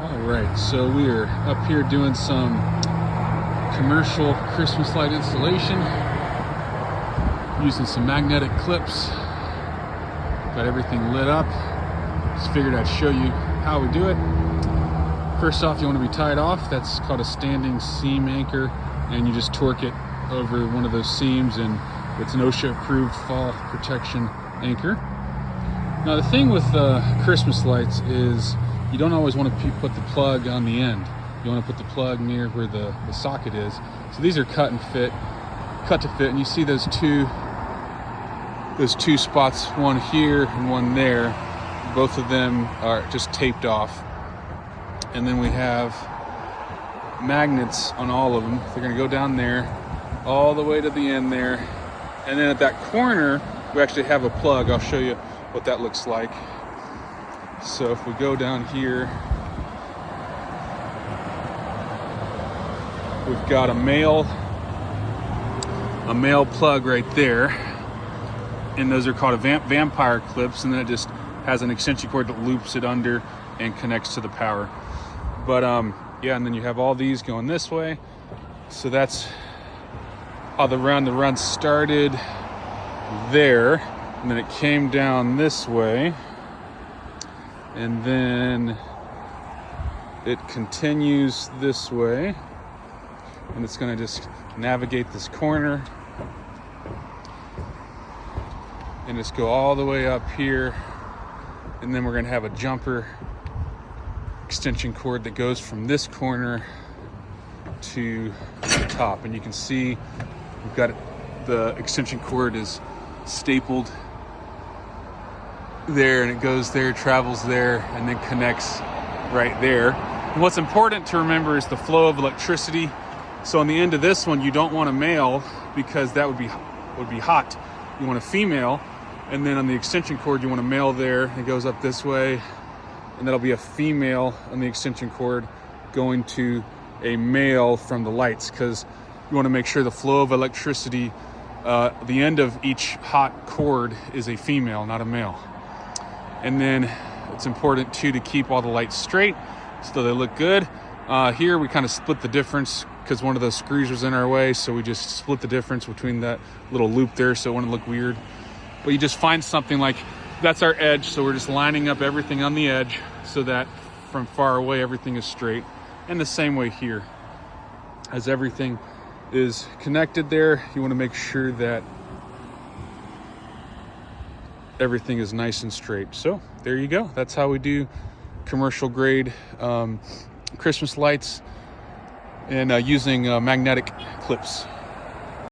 All right, so we are up here doing some commercial Christmas light installation using some magnetic clips. Got everything lit up. Just figured I'd show you how we do it. First off, you want to be tied off. That's called a standing seam anchor, and you just torque it over one of those seams, and it's an OSHA approved fall protection anchor. Now the thing with Christmas lights is you don't always want to put the plug on the end. You want to put the plug near where the socket is. So these are cut to fit, and you see those two spots, one here and one there. Both of them are just taped off. And then we have magnets on all of them. They're going to go down there all the way to the end there. And then at that corner, we actually have a plug. I'll show you what that looks like. So if we go down here, we've got a male plug right there, and those are called vampire clips, and then it just has an extension cord that loops it under and connects to the power. But yeah, and then you have all these going this way. So that's how the run started there, and then it came down this way, and then it continues this way, and it's going to just navigate this corner and just go all the way up here, and then we're going to have a jumper extension cord that goes from this corner to the top. And you can see we've got the extension cord is stapled there, and it goes there, travels there, and then connects right there. And what's important to remember is the flow of electricity. So on the end of this one, you don't want a male because that would be hot. You want a female. And then on the extension cord, you want a male there. It goes up this way, and that'll be a female on the extension cord going to a male from the lights, because you want to make sure the flow of electricity, the end of each hot cord is a female, not a male. And then it's important too to keep all the lights straight so they look good. Here we kind of split the difference because one of those screws was in our way, so we just split the difference between that little loop there so it wouldn't look weird. But you just find something like, that's our edge, so we're just lining up everything on the edge so that from far away everything is straight. And the same way here. As everything is connected there, you want to make sure that everything is nice and straight. So there you go. That's how we do commercial grade Christmas lights, and using magnetic clips.